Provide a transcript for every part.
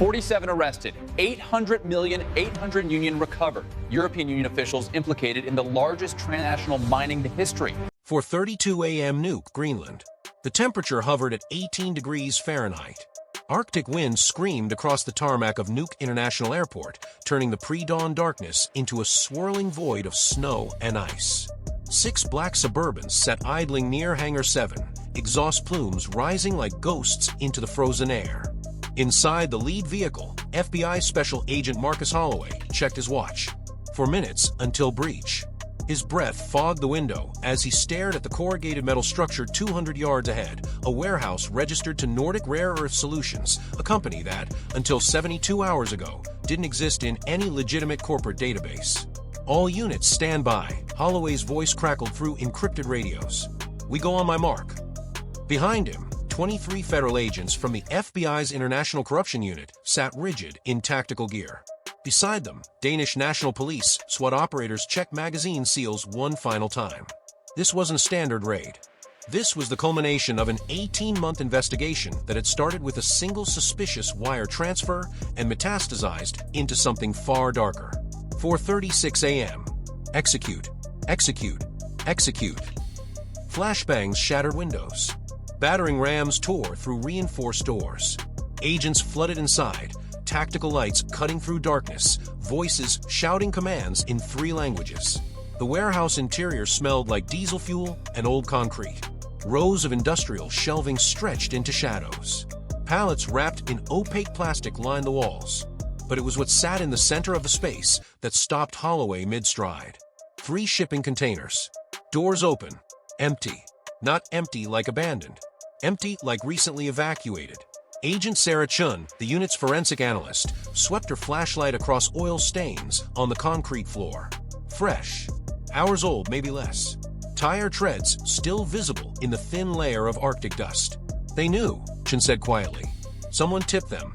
47 arrested, 800 million, 800 union recovered. European Union officials implicated in the largest transnational mining in history. 4:32 a.m. Nuuk, Greenland. The temperature hovered at 18 degrees Fahrenheit. Arctic winds screamed across the tarmac of Nuuk International Airport, turning the pre-dawn darkness into a swirling void of snow and ice. 6 black Suburbans sat idling near Hangar 7, exhaust plumes rising like ghosts into the frozen air. Inside the lead vehicle, FBI Special Agent Marcus Holloway checked his watch. For minutes until breach. His breath fogged the window as he stared at the corrugated metal structure 200 yards ahead, a warehouse registered to Nordic Rare Earth Solutions, a company that, until 72 hours ago, didn't exist in any legitimate corporate database. All units stand by, Holloway's voice crackled through encrypted radios. We go on my mark. Behind him, 23 federal agents from the FBI's International Corruption Unit sat rigid in tactical gear. Beside them, Danish National Police SWAT operators checked magazine seals one final time. This wasn't a standard raid. This was the culmination of an 18-month investigation that had started with a single suspicious wire transfer and metastasized into something far darker. 4:36 a.m. Execute, execute, execute. Flashbangs shattered windows. Battering rams tore through reinforced doors. Agents flooded inside, tactical lights cutting through darkness, voices shouting commands in 3 languages. The warehouse interior smelled like diesel fuel and old concrete. Rows of industrial shelving stretched into shadows. Pallets wrapped in opaque plastic lined the walls. But it was what sat in the center of the space that stopped Holloway mid-stride. 3 shipping containers. Doors open. Empty. Not empty like abandoned. Empty like recently evacuated. Agent Sarah Chun, the unit's forensic analyst, swept her flashlight across oil stains on the concrete floor. Fresh. Hours old, maybe less. Tire treads still visible in the thin layer of Arctic dust. They knew, Chun said quietly. Someone tipped them.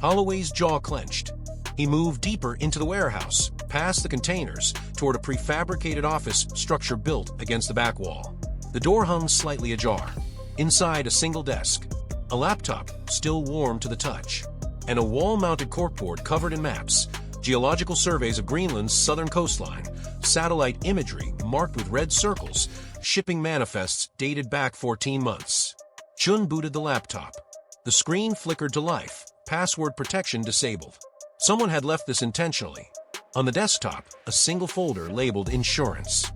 Holloway's jaw clenched. He moved deeper into the warehouse, past the containers, toward a prefabricated office structure built against the back wall. The door hung slightly ajar. Inside, a single desk, a laptop still warm to the touch, and a wall-mounted corkboard covered in maps, geological surveys of Greenland's southern coastline, satellite imagery marked with red circles, shipping manifests dated back 14 months. Chun booted the laptop. The screen flickered to life, password protection disabled. Someone had left this intentionally. On the desktop, a single folder labeled Insurance.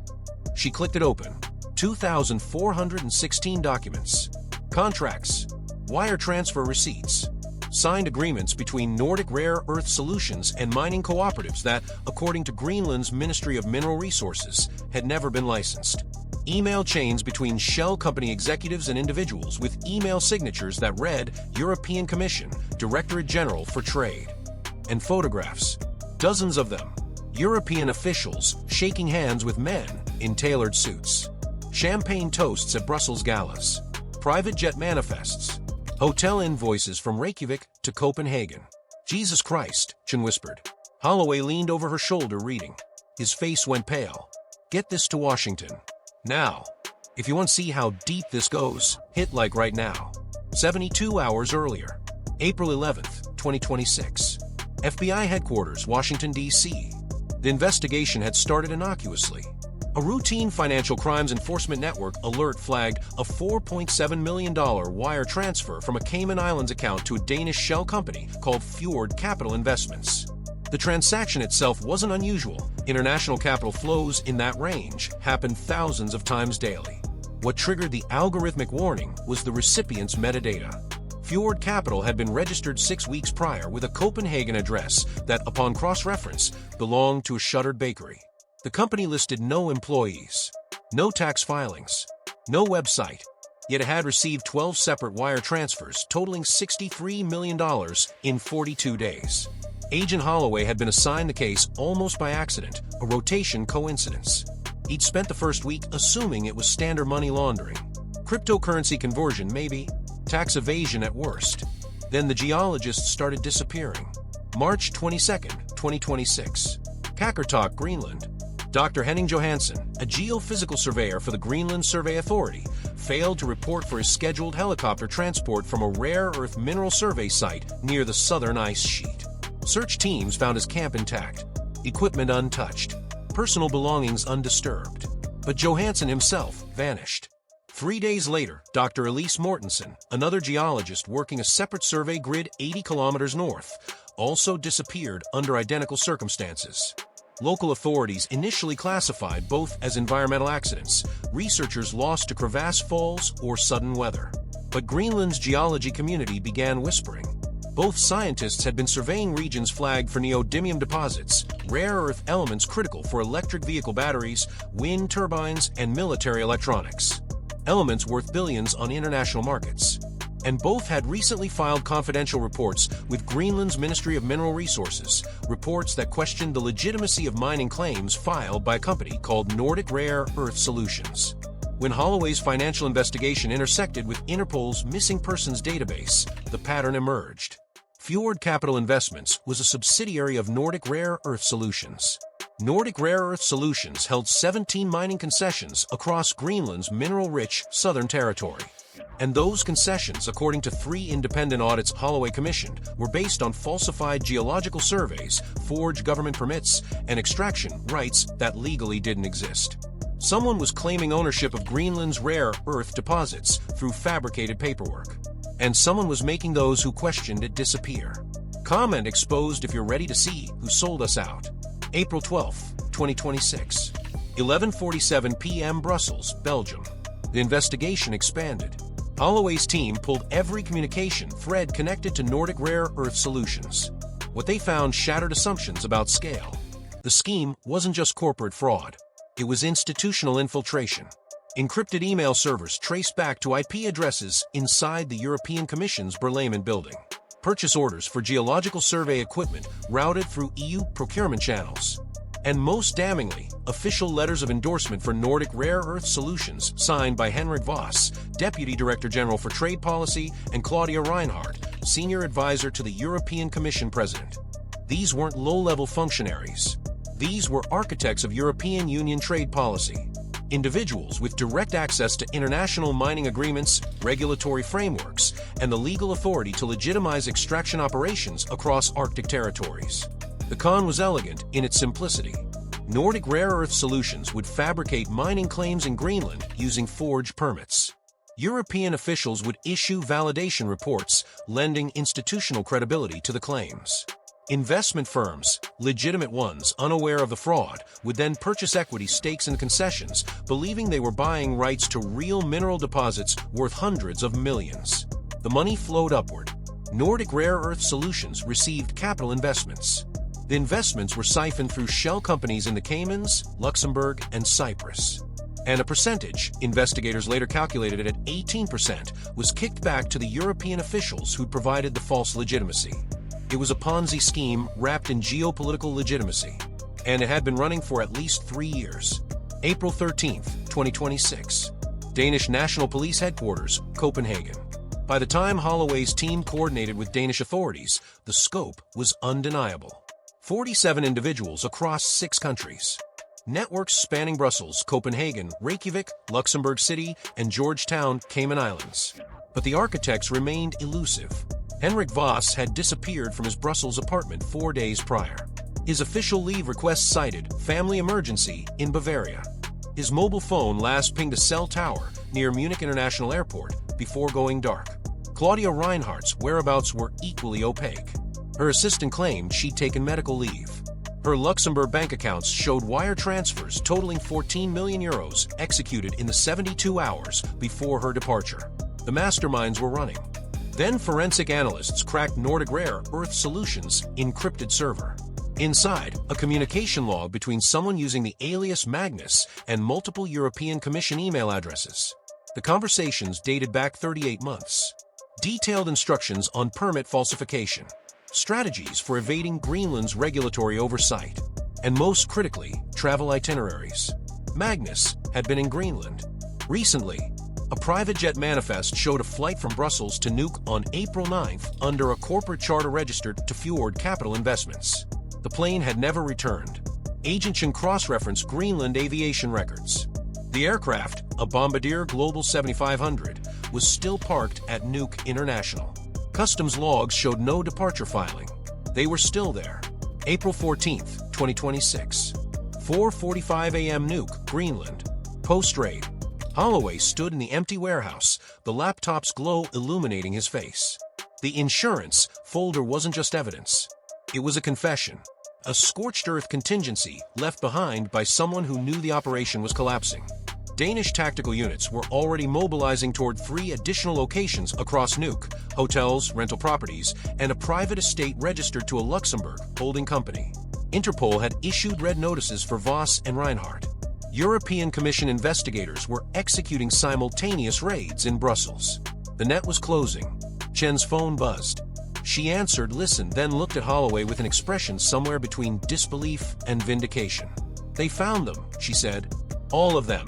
She clicked it open. 2,416 documents. Contracts. Wire transfer receipts. Signed agreements between Nordic Rare Earth Solutions and mining cooperatives that, according to Greenland's Ministry of Mineral Resources, had never been licensed. Email chains between shell company executives and individuals with email signatures that read European Commission, Directorate General for Trade. And photographs. Dozens of them. European officials shaking hands with men in tailored suits. Champagne toasts at Brussels galas. Private jet manifests. Hotel invoices from Reykjavik to Copenhagen. Jesus Christ, Chun whispered. Holloway leaned over her shoulder reading. His face went pale. Get this to Washington. Now. If you want to see how deep this goes, hit like right now. 72 hours earlier. April 11th, 2026. FBI headquarters, Washington, D.C. The investigation had started innocuously. A routine financial crimes enforcement network alert flagged a $4.7 million wire transfer from a Cayman Islands account to a Danish shell company called Fjord Capital Investments. The transaction itself wasn't unusual. International capital flows in that range happened thousands of times daily. What triggered the algorithmic warning was the recipient's metadata. Fjord Capital had been registered 6 weeks prior with a Copenhagen address that, upon cross-reference, belonged to a shuttered bakery. The company listed no employees, no tax filings, no website, yet it had received 12 separate wire transfers totaling $63 million in 42 days. Agent Holloway had been assigned the case almost by accident, a rotation coincidence. He'd spent the first week assuming it was standard money laundering. Cryptocurrency conversion, maybe. Tax evasion at worst. Then the geologists started disappearing. March 22nd, 2026. Kakartok, Greenland. Dr. Henning Johansen, a geophysical surveyor for the Greenland Survey Authority, failed to report for his scheduled helicopter transport from a rare earth mineral survey site near the southern ice sheet. Search teams found his camp intact, equipment untouched, personal belongings undisturbed. But Johansen himself vanished. 3 days later, Dr. Elise Mortensen, another geologist working a separate survey grid 80 kilometers north, also disappeared under identical circumstances. Local authorities initially classified both as environmental accidents, researchers lost to crevasse falls, or sudden weather. But Greenland's geology community began whispering. Both scientists had been surveying regions flagged for neodymium deposits, rare earth elements critical for electric vehicle batteries, wind turbines, and military electronics. Elements worth billions on international markets. And both had recently filed confidential reports with Greenland's Ministry of Mineral Resources, reports that questioned the legitimacy of mining claims filed by a company called Nordic Rare Earth Solutions. When Holloway's financial investigation intersected with Interpol's missing persons database, the pattern emerged. Fjord Capital Investments was a subsidiary of Nordic Rare Earth Solutions. Nordic Rare Earth Solutions held 17 mining concessions across Greenland's mineral-rich southern territory. And those concessions, according to 3 independent audits Holloway commissioned, were based on falsified geological surveys, forged government permits, and extraction rights that legally didn't exist. Someone was claiming ownership of Greenland's rare earth deposits through fabricated paperwork. And someone was making those who questioned it disappear. Comment exposed if you're ready to see who sold us out. April 12, 2026. 11:47 p.m. Brussels, Belgium. The investigation expanded. Holloway's team pulled every communication thread connected to Nordic Rare Earth Solutions. What they found shattered assumptions about scale. The scheme wasn't just corporate fraud. It was institutional infiltration. Encrypted email servers traced back to IP addresses inside the European Commission's Berlaymont building. Purchase orders for geological survey equipment routed through EU procurement channels. And most damningly, official letters of endorsement for Nordic Rare Earth Solutions signed by Henrik Voss, Deputy Director General for Trade Policy, and Claudia Reinhardt, Senior Advisor to the European Commission President. These weren't low-level functionaries. These were architects of European Union trade policy. Individuals with direct access to international mining agreements, regulatory frameworks, and the legal authority to legitimize extraction operations across Arctic territories. The con was elegant in its simplicity. Nordic Rare Earth Solutions would fabricate mining claims in Greenland using forged permits. European officials would issue validation reports, lending institutional credibility to the claims. Investment firms, legitimate ones unaware of the fraud, would then purchase equity stakes in concessions, believing they were buying rights to real mineral deposits worth hundreds of millions. The money flowed upward. Nordic Rare Earth Solutions received capital investments. The investments were siphoned through shell companies in the Caymans, Luxembourg, and Cyprus. And a percentage, investigators later calculated it at 18%, was kicked back to the European officials who'd provided the false legitimacy. It was a Ponzi scheme wrapped in geopolitical legitimacy, and it had been running for at least 3 years. April 13, 2026. Danish National Police Headquarters, Copenhagen. By the time Holloway's team coordinated with Danish authorities, the scope was undeniable. 47 individuals across 6 countries. Networks spanning Brussels, Copenhagen, Reykjavik, Luxembourg City, and Georgetown, Cayman Islands. But the architects remained elusive. Henrik Voss had disappeared from his Brussels apartment 4 days prior. His official leave request cited family emergency in Bavaria. His mobile phone last pinged a cell tower near Munich International Airport before going dark. Claudia Reinhardt's whereabouts were equally opaque. Her assistant claimed she'd taken medical leave. Her Luxembourg bank accounts showed wire transfers totaling 14 million euros executed in the 72 hours before her departure. The masterminds were running. Then forensic analysts cracked Nordic Rare Earth Solutions' encrypted server. Inside, a communication log between someone using the alias Magnus and multiple European Commission email addresses. The conversations dated back 38 months. Detailed instructions on permit falsification, strategies for evading Greenland's regulatory oversight, and most critically, travel itineraries. Magnus had been in Greenland. Recently, a private jet manifest showed a flight from Brussels to Nuuk on April 9th under a corporate charter registered to Fjord Capital Investments. The plane had never returned. Agent Chen cross-referenced Greenland aviation records. The aircraft, a Bombardier Global 7500, was still parked at Nuuk International. Customs logs showed no departure filing. They were still there. April 14, 2026. 4:45 a.m. Nuuk, Greenland. Post-raid. Holloway stood in the empty warehouse, the laptop's glow illuminating his face. The insurance folder wasn't just evidence. It was a confession. A scorched earth contingency left behind by someone who knew the operation was collapsing. Danish tactical units were already mobilizing toward 3 additional locations across Nuuk: hotels, rental properties, and a private estate registered to a Luxembourg holding company. Interpol had issued red notices for Voss and Reinhardt. European Commission investigators were executing simultaneous raids in Brussels. The net was closing. Chen's phone buzzed. She answered, listened, then looked at Holloway with an expression somewhere between disbelief and vindication. "They found them," she said. "All of them."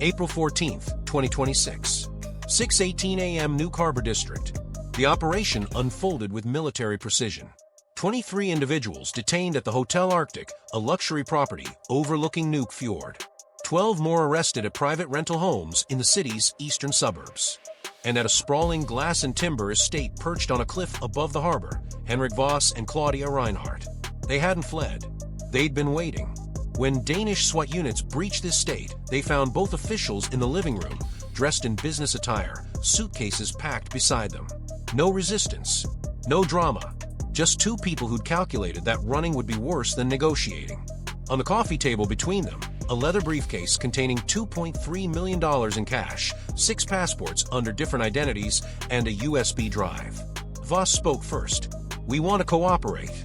April 14, 2026. 6:18 a.m. Nuuk Harbor District. The operation unfolded with military precision. 23 individuals detained at the Hotel Arctic, a luxury property overlooking Nuuk Fjord. 12 more arrested at private rental homes in the city's eastern suburbs. And at a sprawling glass and timber estate perched on a cliff above the harbor, Henrik Voss and Claudia Reinhardt. They hadn't fled. They'd been waiting. When Danish SWAT units breached this state, they found both officials in the living room, dressed in business attire, suitcases packed beside them. No resistance. No drama. Just 2 people who'd calculated that running would be worse than negotiating. On the coffee table between them, a leather briefcase containing $2.3 million in cash, 6 passports under different identities, and a USB drive. Voss spoke first. "We want to cooperate."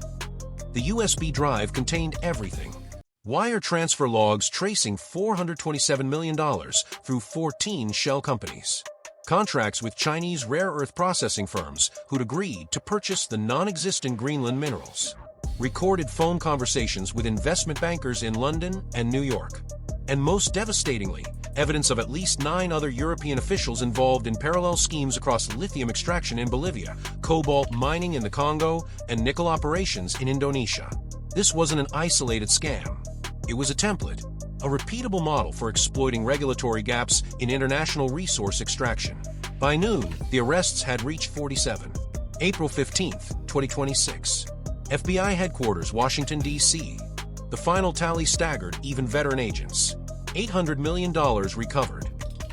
The USB drive contained everything. Wire transfer logs tracing $427 million through 14 shell companies. Contracts with Chinese rare earth processing firms who'd agreed to purchase the non-existent Greenland minerals. Recorded phone conversations with investment bankers in London and New York. And most devastatingly, evidence of at least 9 other European officials involved in parallel schemes across lithium extraction in Bolivia, cobalt mining in the Congo, and nickel operations in Indonesia. This wasn't an isolated scam. It was a template, a repeatable model for exploiting regulatory gaps in international resource extraction. By noon, the arrests had reached 47. April 15, 2026. FBI headquarters, Washington, D.C. The final tally staggered even veteran agents. $800 million recovered.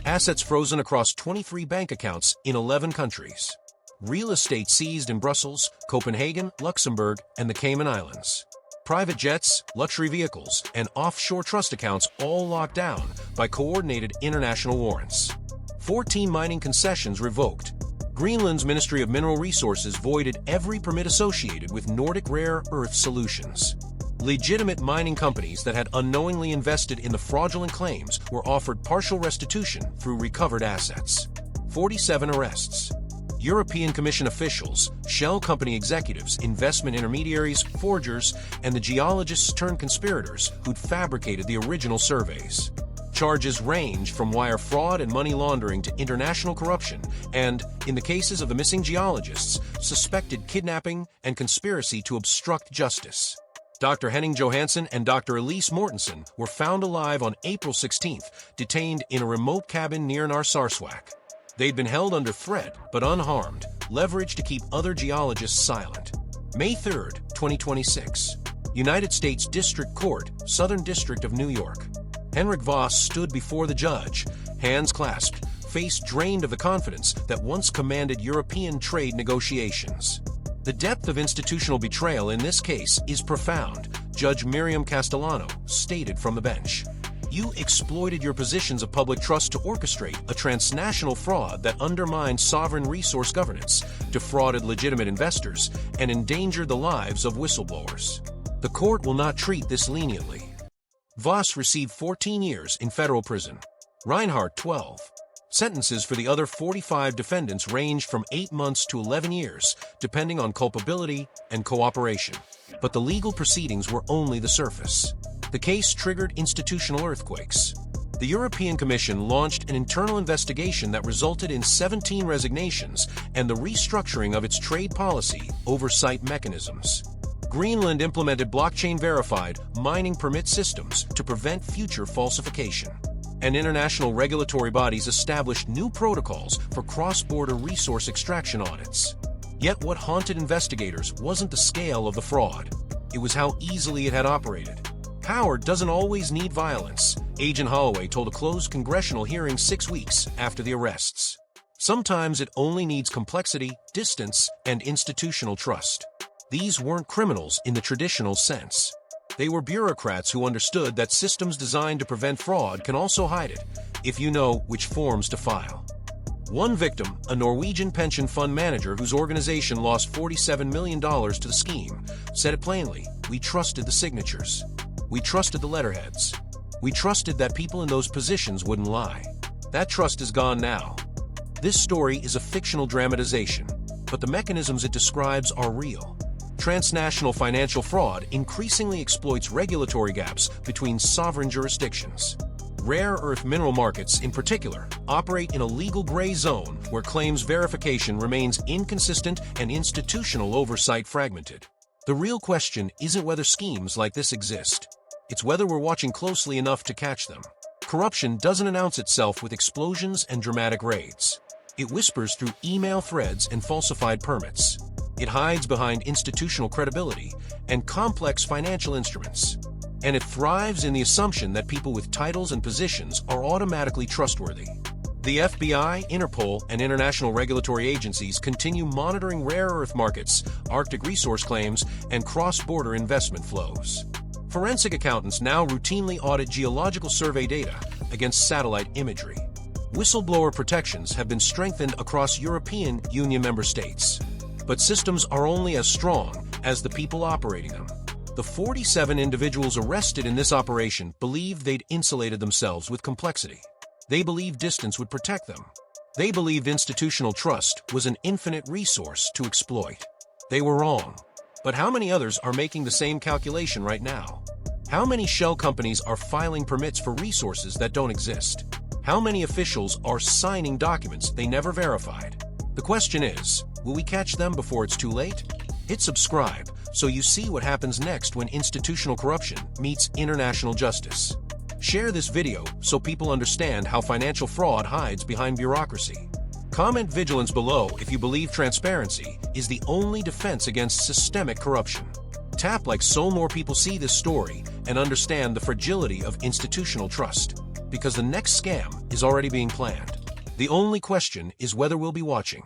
Assets frozen across 23 bank accounts in 11 countries. Real estate seized in Brussels, Copenhagen, Luxembourg, and the Cayman Islands. Private jets, luxury vehicles, and offshore trust accounts all locked down by coordinated international warrants. 14 mining concessions revoked. Greenland's Ministry of Mineral Resources voided every permit associated with Nordic Rare Earth Solutions. Legitimate mining companies that had unknowingly invested in the fraudulent claims were offered partial restitution through recovered assets. 47 arrests. European Commission officials, shell company executives, investment intermediaries, forgers, and the geologists turned conspirators who'd fabricated the original surveys. Charges range from wire fraud and money laundering to international corruption and, in the cases of the missing geologists, suspected kidnapping and conspiracy to obstruct justice. Dr. Henning Johansson and Dr. Elise Mortensen were found alive on April 16th, detained in a remote cabin near Narsarsuaq. They'd been held under threat but unharmed, leveraged to keep other geologists silent. May 3, 2026. United States District Court, Southern District of New York. Henrik Voss stood before the judge, hands clasped, face drained of the confidence that once commanded European trade negotiations. The depth of institutional betrayal in this case is profound, Judge Miriam Castellano stated from the bench. You exploited your positions of public trust to orchestrate a transnational fraud that undermined sovereign resource governance, defrauded legitimate investors, and endangered the lives of whistleblowers. The court will not treat this leniently. Voss received 14 years in federal prison. Reinhardt, 12. Sentences for the other 45 defendants ranged from 8 months to 11 years, depending on culpability and cooperation. But the legal proceedings were only the surface. The case triggered institutional earthquakes. The European Commission launched an internal investigation that resulted in 17 resignations and the restructuring of its trade policy oversight mechanisms. Greenland implemented blockchain-verified mining permit systems to prevent future falsification. And international regulatory bodies established new protocols for cross-border resource extraction audits. Yet what haunted investigators wasn't the scale of the fraud. It was how easily it had operated. Power doesn't always need violence, Agent Holloway told a closed congressional hearing 6 weeks after the arrests. Sometimes it only needs complexity, distance, and institutional trust. These weren't criminals in the traditional sense. They were bureaucrats who understood that systems designed to prevent fraud can also hide it, if you know which forms to file. One victim, a Norwegian pension fund manager whose organization lost $47 million to the scheme, said it plainly: "We trusted the signatures. We trusted the letterheads. We trusted that people in those positions wouldn't lie. That trust is gone now." This story is a fictional dramatization, but the mechanisms it describes are real. Transnational financial fraud increasingly exploits regulatory gaps between sovereign jurisdictions. Rare earth mineral markets, in particular, operate in a legal gray zone where claims verification remains inconsistent and institutional oversight fragmented. The real question isn't whether schemes like this exist. It's whether we're watching closely enough to catch them. Corruption doesn't announce itself with explosions and dramatic raids. It whispers through email threads and falsified permits. It hides behind institutional credibility and complex financial instruments. And it thrives in the assumption that people with titles and positions are automatically trustworthy. The FBI, Interpol, and international regulatory agencies continue monitoring rare earth markets, Arctic resource claims, and cross-border investment flows. Forensic accountants now routinely audit geological survey data against satellite imagery. Whistleblower protections have been strengthened across European Union member states. But systems are only as strong as the people operating them. The 47 individuals arrested in this operation believed they'd insulated themselves with complexity. They believed distance would protect them. They believed institutional trust was an infinite resource to exploit. They were wrong. But how many others are making the same calculation right now? How many shell companies are filing permits for resources that don't exist? How many officials are signing documents they never verified? The question is, will we catch them before it's too late? Hit subscribe so you see what happens next when institutional corruption meets international justice. Share this video so people understand how financial fraud hides behind bureaucracy. Comment vigilance below if you believe transparency is the only defense against systemic corruption. Tap like so more people see this story and understand the fragility of institutional trust. Because the next scam is already being planned. The only question is whether we'll be watching.